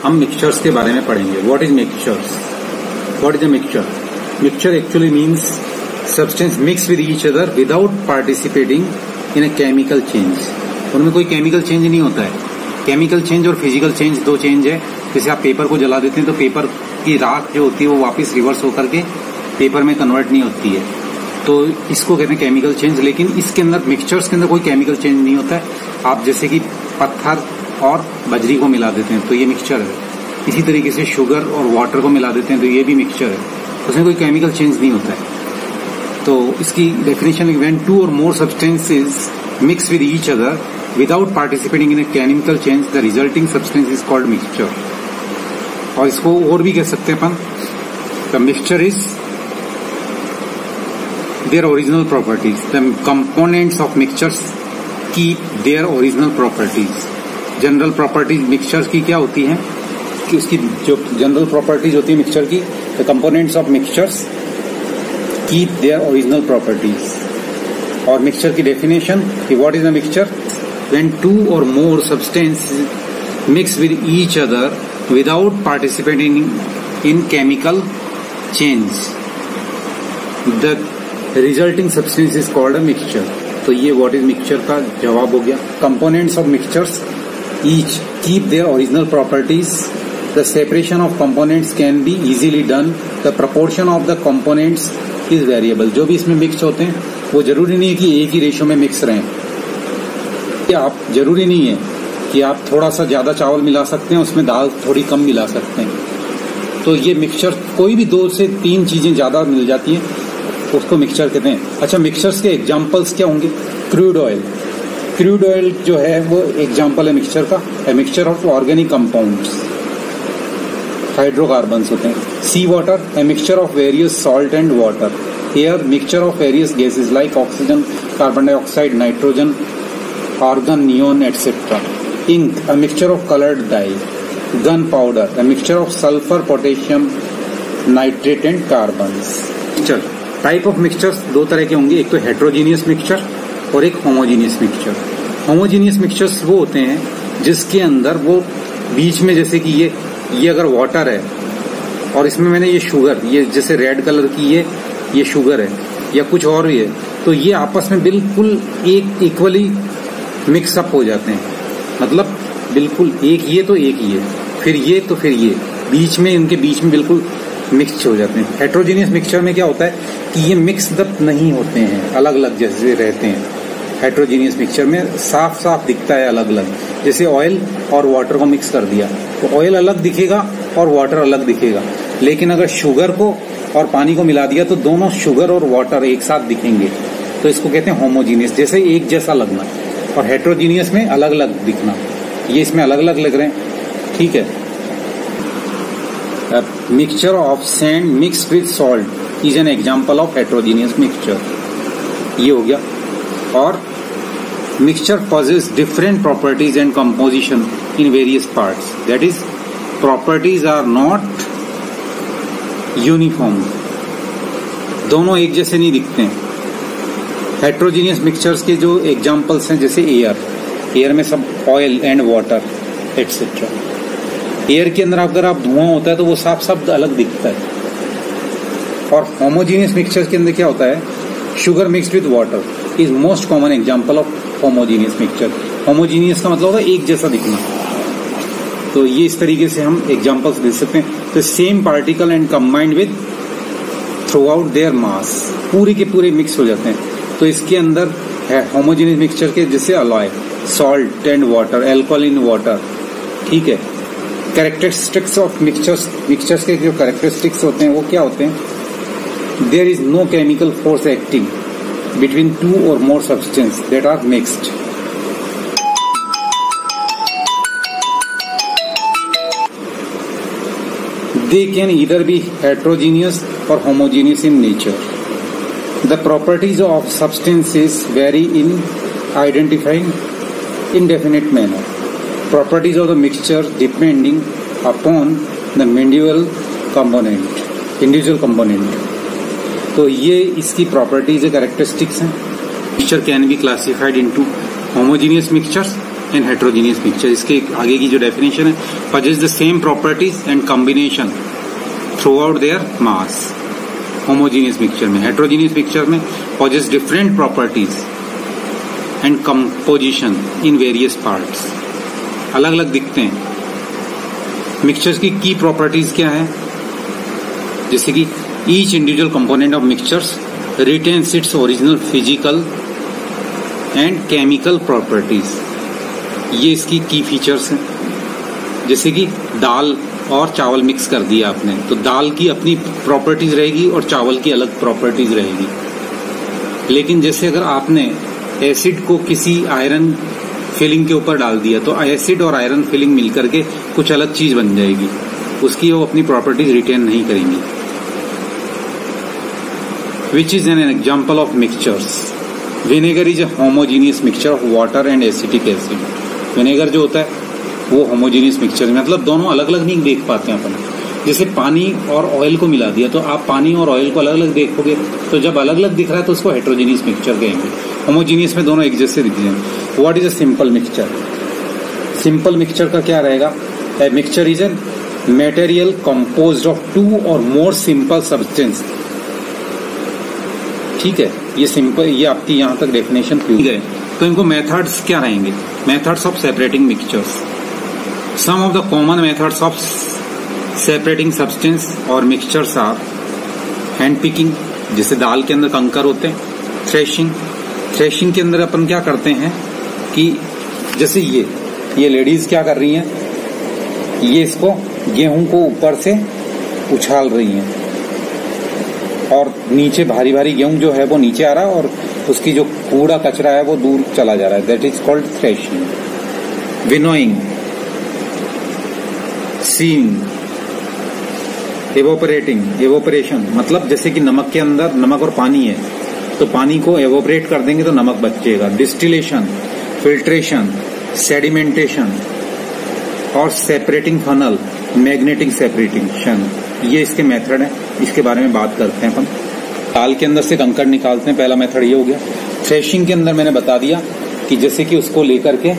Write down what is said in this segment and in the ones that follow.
हम मिक्सचर्स के बारे में पढ़ेंगे। What is mixtures? What is a mixture? Mixture actually means substance mix with each other without participating in a chemical change. उनमें कोई chemical change नहीं होता है। केमिकल चेंज और फिजिकल चेंज दो चेंज है। जैसे आप पेपर को जला देते हैं तो पेपर की राख जो होती है वो वापस रिवर्स होकर के पेपर में कन्वर्ट नहीं होती है, तो इसको कहते हैं केमिकल चेंज। लेकिन इसके अंदर मिक्सचर्स के अंदर कोई केमिकल चेंज नहीं होता है। आप जैसे कि पत्थर और बजरी को मिला देते हैं तो ये मिक्सचर है। इसी तरीके से शुगर और वाटर को मिला देते हैं तो ये भी मिक्सचर है, उसमें कोई केमिकल चेंज नहीं होता है। तो इसकी डेफिनेशन, व्हेन टू और more substances mix with each other without participating in a chemical change the resulting substance is called mixture. और इसको और भी कह सकते हैं अपन, the mixture is their original properties. The components of mixtures keep their original properties. General properties mixture की क्या होती है कि उसकी जो जनरल प्रॉपर्टीज होती है मिक्सचर की, the components of mixtures keep their original properties. और मिक्सचर की डेफिनेशन कि what is a mixture? When two और more substance mix with each other without participating in chemical change the resulting substance is called a mixture. तो ये what is mixture का जवाब हो गया। Components of mixtures each keep their original properties. The separation of components can be easily done. The proportion of the components is variable. जो भी इसमें mix होते हैं वो जरूरी नहीं है कि एक ही रेशो में मिक्स रहें। आप जरूरी नहीं है कि आप थोड़ा सा ज्यादा चावल मिला सकते हैं, उसमें दाल थोड़ी कम मिला सकते हैं। तो ये मिक्सचर कोई भी 2 से 3 चीजें ज्यादा मिल जाती हैं उसको मिक्सचर कहते हैं। अच्छा, मिक्सचर्स के एग्जांपल्स क्या होंगे? Crude oil. क्रूड ऑयल जो है वो एग्जांपल है मिक्सचर का। A mixture of organic compounds, hydrocarbons होते हैं। Sea water, a mixture of various salt and water. Air, mixture of various gases like oxygen, carbon dioxide, nitrogen, argon, neon etcetera. Ink, a mixture of colored dye. Gunpowder, a mixture of sulfur, potassium, nitrate and carbons. चल, type of mixtures 2 तरह के होंगे, एक तो heterogeneous mixture और एक homogeneous mixture. Homogeneous mixtures वो होते हैं जिसके अंदर वो बीच में, जैसे कि ये अगर वाटर है और इसमें मैंने ये शुगर, ये जैसे रेड कलर की ये शुगर है या कुछ और भी है, तो ये आपस में बिल्कुल एक इक्वली मिक्सअप हो जाते हैं। मतलब बिल्कुल एक ये तो एक ये, फिर ये तो फिर ये, बीच में इनके बीच में बिल्कुल मिक्स हो जाते हैं। हेट्रोजीनियस मिक्सचर में क्या होता है कि ये मिक्सअप नहीं होते हैं, अलग अलग जैसे रहते हैं। हेट्रोजीनियस मिक्सचर में साफ साफ दिखता है अलग अलग। जैसे ऑयल और वाटर को मिक्स कर दिया तो ऑयल अलग दिखेगा और वाटर अलग दिखेगा। लेकिन अगर शुगर को और पानी को मिला दिया तो दोनों शुगर और वाटर एक साथ दिखेंगे, तो इसको कहते हैं होमोजीनियस, जैसे एक जैसा लगना। और हेट्रोजीनियस में अलग अलग दिखना, ये इसमें अलग अलग लग रहे हैं, ठीक है। Mixture of sand mixed with salt is an example of heterogeneous mixture, ये हो गया। और mixture possesses different properties and composition in various parts, that is properties are not uniform, दोनों एक जैसे नहीं दिखते हैं। हेट्रोजीनियस मिक्सचर्स के जो एग्जांपल्स हैं, जैसे एयर में सब oil and water etcetera. Air के अंदर अगर आप धुआं होता है तो वो साफ साफ अलग दिखता है। और होमोजीनियस मिक्सचर के अंदर क्या होता है, sugar mixed with water is most common example of homogeneous mixture. Homogeneous का मतलब होता है एक जैसा दिखना। तो ये इस तरीके से हम एग्जांपल्स दे सकते हैं। तो same particle and combined with through out their mass, पूरे के पूरे मिक्स हो जाते हैं। तो इसके अंदर है होमोजीनियस मिक्सचर के, जैसे alloy, salt and water, alcohol water, ठीक है। कैरेक्टरिस्टिक्स ऑफ मिक्सचर्स के जो कैरेक्टरिस्टिक्स होते हैं वो क्या होते हैं? There is no chemical force acting between 2 or more substance that are mixed. They can either be heterogeneous or homogeneous in nature. The properties of substances vary in identifying indefinite manner. Properties of the mixture depending upon the individual component. तो ये इसकी properties characteristics हैं। Mixture can be classified into homogeneous mixtures and heterogeneous mixture. इसके आगे की जो definition है, possess the same properties and combination through out their mass. Homogeneous mixture में, हेट्रोजीनियस मिक्सचर में possess different properties and composition in various parts, अलग अलग दिखते हैं। मिक्सचर्स की प्रॉपर्टीज क्या है, जैसे कि each individual component of mixtures retains its original physical and chemical properties. ये इसकी की फीचर्स हैं। जैसे कि दाल और चावल मिक्स कर दिया आपने, तो दाल की अपनी प्रॉपर्टीज रहेगी और चावल की अलग प्रॉपर्टीज रहेगी। लेकिन जैसे अगर आपने एसिड को किसी आयरन फिलिंग के ऊपर डाल दिया, तो एसिड और आयरन फिलिंग मिलकर के कुछ अलग चीज बन जाएगी, उसकी वो अपनी प्रॉपर्टीज रिटेन नहीं करेंगी। Which is an example of mixtures. Vinegar is a homogeneous mixture of water and acetic acid. Vinegar जो होता है वो होमोजीनियस मिक्सचर, मतलब दोनों अलग अलग नहीं देख पाते हैं अपन। जैसे पानी और ऑयल को मिला दिया, तो आप पानी और ऑयल को अलग अलग देखोगे, तो जब अलग अलग दिख रहा है तो उसको हेट्रोजीनियस मिक्सचर कहेंगे। होमोजीनियस में दोनों एक जैसे दिखते हैं। What is a simple mixture. Simple mixture का क्या रहेगा, a mixture is a material composed of two और मोर सिंपल सब्सटेंस। ठीक है, ये सिंपल, ये आपकी यहां तक डेफिनेशन ठीक है। तो इनको मेथड्स क्या रहेंगे, methods of separating mixtures. Some of the common methods of separating substance or mixtures are hand picking, जैसे दाल के अंदर कंकर होते हैं। थ्रेशिंग के अंदर अपन क्या करते हैं कि जैसे ये लेडीज क्या कर रही हैं, ये इसको गेहूं को ऊपर से उछाल रही हैं और नीचे भारी भारी गेहूं जो है वो नीचे आ रहा है और उसकी जो कूड़ा कचरा है वो दूर चला जा रहा है। That is called threshing. Winnowing, seeing, evaporation, मतलब जैसे कि नमक के अंदर नमक और पानी है, तो पानी को एवोपरेट कर देंगे तो नमक बचेगा। डिस्टिलेशन, फिल्ट्रेशन, सेडिमेंटेशन और सेपरेटिंग फनल, मैग्नेटिक सेपरेशन, ये इसके मेथड है। इसके बारे में बात करते हैं अपन। दाल के अंदर से कंकड़ निकालते हैं, पहला मेथड ये हो गया। थ्रेशिंग के अंदर मैंने बता दिया कि जैसे कि उसको लेकर के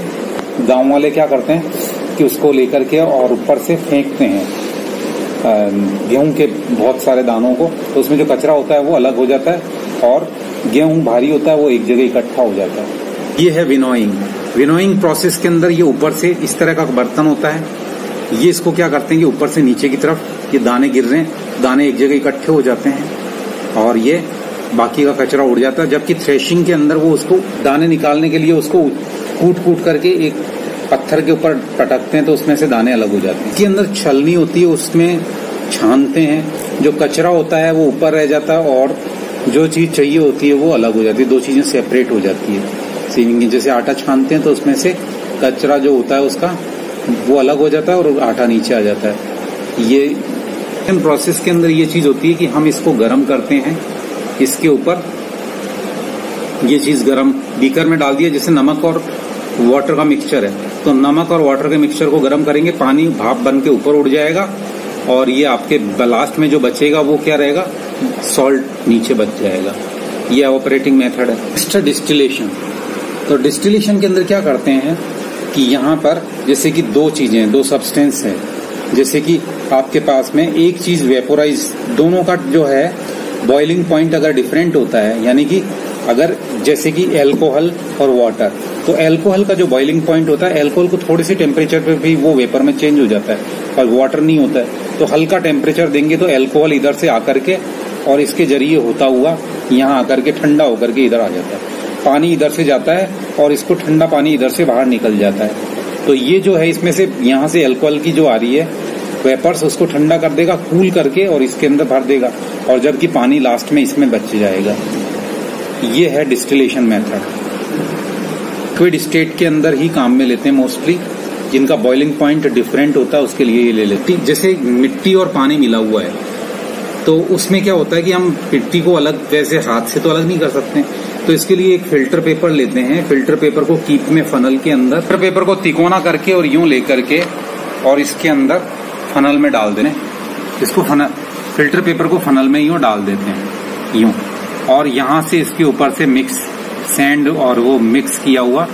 गांव वाले क्या करते हैं कि उसको लेकर के और ऊपर से फेंकते हैं गेहूं के बहुत सारे दानों को, तो उसमें जो कचरा होता है वो अलग हो जाता है और गेहूं भारी होता है वो एक जगह इकट्ठा हो जाता है। ये है विनोइंग। विनोइंग प्रोसेस के अंदर ये ऊपर से इस तरह का बर्तन होता है, ये इसको क्या करते हैं कि ऊपर से नीचे की तरफ ये दाने गिर रहे हैं, दाने एक जगह इकट्ठे हो जाते हैं और ये बाकी का कचरा उड़ जाता है। जबकि थ्रेशिंग के अंदर वो उसको दाने निकालने के लिए उसको कूट करके एक पत्थर के ऊपर पटकते हैं तो उसमें से दाने अलग हो जाते हैं। इसके अंदर छलनी होती है, उसमें छानते हैं, जो कचरा होता है वो ऊपर रह जाता है और जो चीज चाहिए होती है वो अलग हो जाती है। दो चीजें सेपरेट हो जाती है। सीविंग, जैसे आटा छानते हैं तो उसमें से कचरा जो होता है उसका वो अलग हो जाता है और आटा नीचे आ जाता है। ये प्रोसेस के अंदर ये चीज होती है कि हम इसको गर्म करते हैं, इसके ऊपर ये चीज गर्म बीकर में डाल दिया, जैसे नमक और वाटर का मिक्सचर है, तो नमक और वाटर के मिक्सचर को गर्म करेंगे, पानी भाप बन के ऊपर उड़ जाएगा और ये आपके लास्ट में जो बचेगा वो क्या रहेगा, सॉल्ट नीचे बच जाएगा। ये ऑपरेटिंग मेथड है। Next distillation. तो डिस्टिलेशन के अंदर क्या करते हैं कि यहाँ पर जैसे कि दो चीजें, दो सब्सटेंस है, जैसे कि आपके पास में एक चीज वेपोराइज, दोनों का जो है बॉइलिंग पॉइंट अगर डिफरेंट होता है, यानी कि अगर जैसे कि एल्कोहल और वाटर, तो एल्कोहल का जो बॉइलिंग पॉइंट होता है, एल्कोहल को थोड़ी सी टेम्परेचर पे भी वो वेपर में चेंज हो जाता है और वाटर नहीं होता है, तो हल्का टेम्परेचर देंगे तो एल्कोहल इधर से आकर के और इसके जरिए होता हुआ यहाँ आकर के ठंडा होकर के इधर आ जाता है। पानी इधर से जाता है और इसको ठंडा पानी इधर से बाहर निकल जाता है। तो ये जो है इसमें से यहाँ से एल्कोहल की जो आ रही है वेपर्स, उसको ठंडा कर देगा कूल करके और इसके अंदर भर देगा, और जबकि पानी लास्ट में इसमें बच जाएगा। ये है डिस्टिलेशन मेथड। लिक्विड स्टेट के अंदर ही काम में लेते हैं मोस्टली, जिनका बॉइलिंग पॉइंट डिफरेंट होता है उसके लिए ये ले लेते हैं। जैसे मिट्टी और पानी मिला हुआ है तो उसमें क्या होता है कि हम मिट्टी को अलग वैसे हाथ से तो अलग नहीं कर सकते, तो इसके लिए एक फिल्टर पेपर लेते हैं। फिल्टर पेपर को कीप में फनल के अंदर, फिल्टर पेपर को तिकोना करके और यूं लेकर के और इसके अंदर फनल में डाल देने, इसको फिल्टर पेपर को फनल में यूं डाल देते हैं यूं, और यहाँ से इसके ऊपर से मिक्स सैंड और वो मिक्स किया हुआ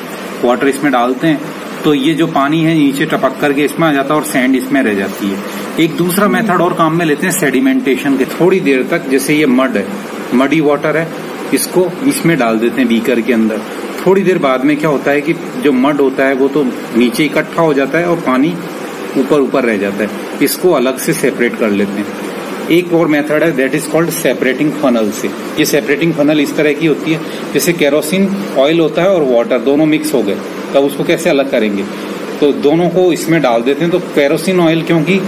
वाटर इसमें डालते हैं तो ये जो पानी है नीचे टपक करके इसमें आ जाता है और सैंड इसमें रह जाती है। एक दूसरा मेथड और काम में लेते हैं सेडिमेंटेशन के, थोड़ी देर तक, जैसे ये मड है, मडी वाटर है, इसको इसमें डाल देते हैं बीकर के अंदर। थोड़ी देर बाद में क्या होता है कि जो मड होता है वो तो नीचे इकट्ठा हो जाता है और पानी ऊपर ऊपर रह जाता है, इसको अलग से सेपरेट कर लेते हैं। एक और मेथड है that is called separating funnel से। ये सेपरेटिंग फनल इस तरह की होती है, जैसे केरोसिन ऑयल होता है और वाटर दोनों मिक्स हो गए, तब उसको कैसे अलग करेंगे, तो दोनों को इसमें डाल देते हैं। तो केरोसिन ऑयल क्योंकि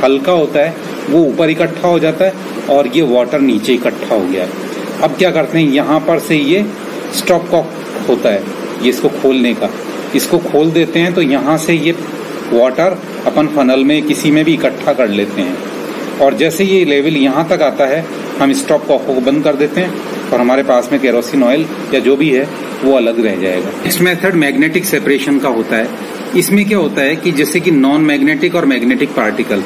हल्का होता है वो ऊपर इकट्ठा हो जाता है और ये वाटर नीचे इकट्ठा हो गया है। अब क्या करते हैं, यहाँ पर से ये स्टॉप कॉक होता है ये इसको खोलने का, इसको खोल देते हैं तो यहाँ से ये वाटर अपन फनल में किसी में भी इकट्ठा कर लेते हैं और जैसे ये लेवल यहाँ तक आता है हम स्टॉप कॉक को बंद कर देते हैं और हमारे पास में केरोसिन ऑयल या जो भी है वो अलग रह जाएगा। नेक्स्ट मेथड मैग्नेटिक सेपरेशन का होता है। इसमें क्या होता है कि जैसे कि नॉन मैग्नेटिक और मैग्नेटिक पार्टिकल,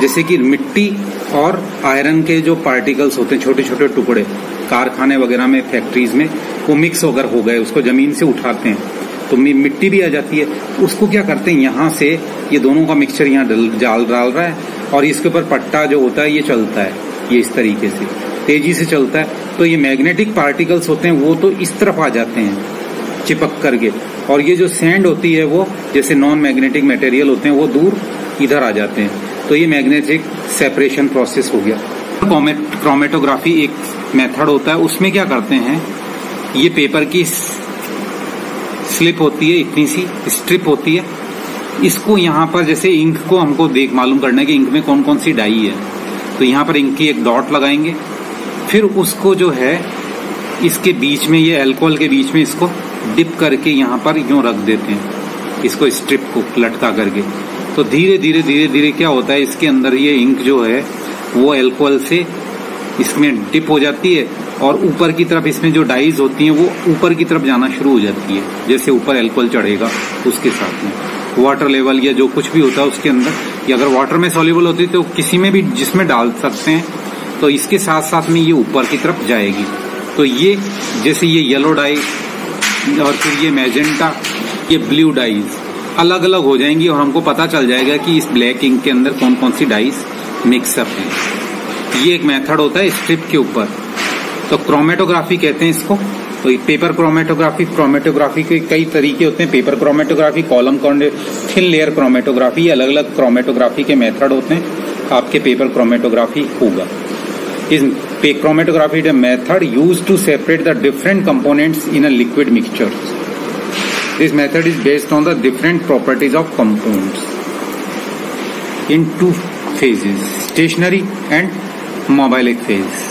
जैसे कि मिट्टी और आयरन के जो पार्टिकल्स होते हैं, छोटे छोटे टुकड़े, कारखाने वगैरह में, फैक्ट्रीज में वो मिक्स होकर हो गए, उसको जमीन से उठाते हैं तो मिट्टी भी आ जाती है। उसको क्या करते हैं, यहाँ से ये दोनों का मिक्सचर यहाँ डाल रहा है और इसके ऊपर पट्टा जो होता है ये चलता है, ये इस तरीके से तेजी से चलता है। तो ये मैग्नेटिक पार्टिकल्स होते हैं वो तो इस तरफ आ जाते हैं चिपक करके, और ये जो सैंड होती है वो जैसे नॉन मैग्नेटिक मटेरियल होते हैं वो दूर इधर आ जाते हैं। तो ये मैग्नेटिक सेपरेशन प्रोसेस हो गया। क्रोमेटोग्राफी एक मेथड होता है, उसमें क्या करते हैं, ये पेपर की स्लिप होती है, इतनी सी स्ट्रिप होती है, इसको यहाँ पर जैसे इंक को हमको मालूम करना है कि इंक में कौन कौन सी डाई है, तो यहाँ पर इंक की एक डॉट लगाएंगे, फिर उसको जो है इसके बीच में, ये अल्कोहल के बीच में इसको डिप करके यहाँ पर यूं रख देते हैं, इसको स्ट्रिप को लटका करके। तो धीरे धीरे धीरे धीरे क्या होता है, इसके अंदर ये इंक जो है वो अल्कोहल से इसमें डिप हो जाती है और ऊपर की तरफ इसमें जो डाइज होती हैं वो ऊपर की तरफ जाना शुरू हो जाती है। जैसे ऊपर अल्कोहल चढ़ेगा उसके साथ में वाटर लेवल या जो कुछ भी होता है उसके अंदर, या अगर वाटर में सॉल्युबल होती है तो किसी में भी जिसमें डाल सकते हैं, तो इसके साथ साथ में ये ऊपर की तरफ जाएगी। तो ये जैसे ये येलो डाई और फिर ये मैजेंटा, ये ब्लू डाइज अलग अलग हो जाएंगी और हमको पता चल जाएगा कि इस ब्लैक इंक के अंदर कौन कौन सी डाइज मिक्सअप है। ये एक मेथड होता है स्ट्रिप के ऊपर, तो क्रोमेटोग्राफी कहते हैं इसको। तो पेपर क्रोमेटोग्राफी के कई तरीके होते हैं, paper chromatography, column thin layer chromatography, अलग अलग क्रोमेटोग्राफी के मेथड होते हैं। आपके पेपर क्रोमेटोग्राफी होगा। इस chromatography is a method used to separate the different components in a liquid mixture. This method is based on the different properties of compounds in two phases, stationary and mobilic phase.